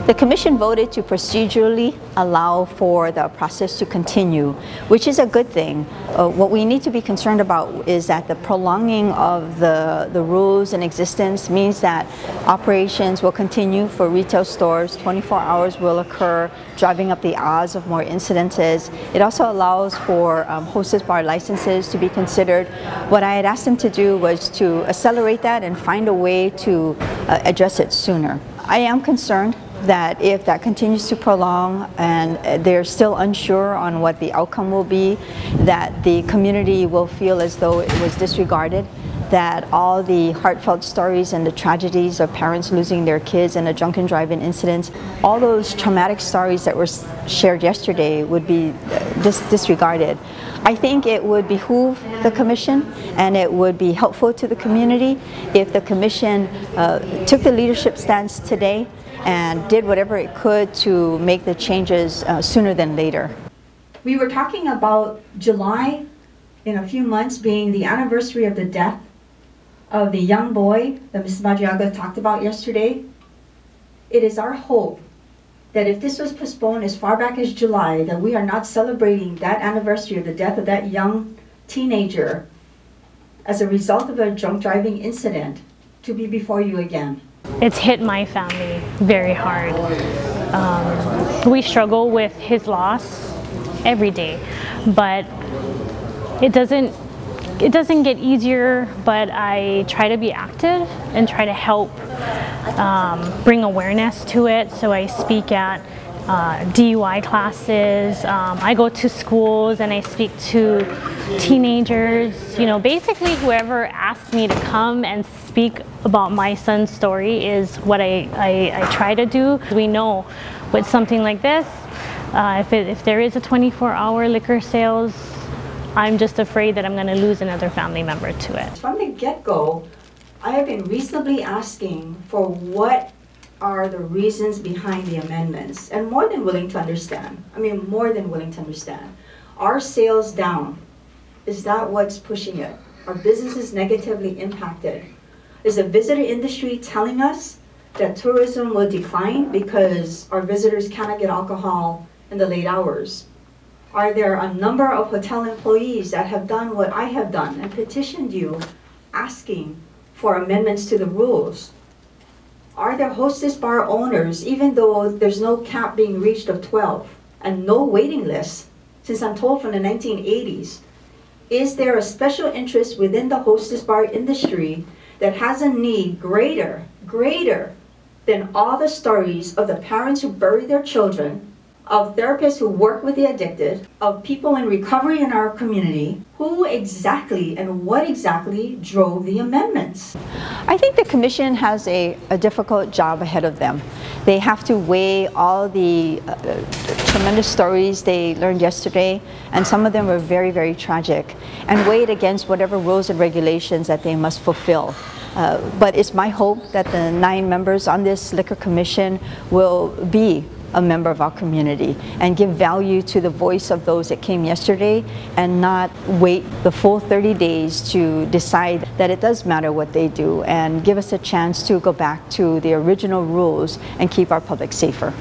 The Commission voted to procedurally allow for the process to continue, which is a good thing. What we need to be concerned about is that the prolonging of the rules in existence means that operations will continue for retail stores, 24 hours will occur, driving up the odds of more incidences. It also allows for hostess bar licenses to be considered. What I had asked them to do was to accelerate that and find a way to address it sooner. I am concerned that if that continues to prolong and they're still unsure on what the outcome will be, that the community will feel as though it was disregarded, that all the heartfelt stories and the tragedies of parents losing their kids in a drunken driving incidents, all those traumatic stories that were shared yesterday would be disregarded. I think it would behoove the Commission and it would be helpful to the community if the Commission took the leadership stance today and did whatever it could to make the changes sooner than later. We were talking about July in a few months being the anniversary of the death of the young boy that Mrs. Madriaga talked about yesterday. It is our hope that if this was postponed as far back as July, that we are not celebrating that anniversary of the death of that young teenager as a result of a drunk driving incident to be before you again. It's hit my family very hard. We struggle with his loss every day, but it doesn't get easier, but I try to be active and try to help bring awareness to it. So I speak at DUI classes, I go to schools and I speak to teenagers, you know, basically whoever asks me to come and speak about my son's story is what I try to do. We know with something like this, if there is a 24-hour liquor sales, I'm just afraid that I'm going to lose another family member to it. From the get-go, I have been reasonably asking for what are the reasons behind the amendments, and more than willing to understand. I mean, more than willing to understand. Are sales down? Is that what's pushing it? Are businesses negatively impacted? Is the visitor industry telling us that tourism will decline because our visitors cannot get alcohol in the late hours? Are there a number of hotel employees that have done what I have done and petitioned you asking for amendments to the rules? Are there hostess bar owners, even though there's no cap being reached of 12 and no waiting list, since I'm told from the 1980s, is there a special interest within the hostess bar industry that has a need greater than all the stories of the parents who bury their children, of therapists who work with the addicted, of people in recovery in our community? Who exactly and what exactly drove the amendments? I think the Commission has a difficult job ahead of them. They have to weigh all the tremendous stories they learned yesterday, and some of them were very, very tragic, and weigh it against whatever rules and regulations that they must fulfill. But it's my hope that the 9 members on this Liquor Commission will be a member of our community and give value to the voice of those that came yesterday and not wait the full 30 days to decide that it does matter what they do, and give us a chance to go back to the original rules and keep our public safer.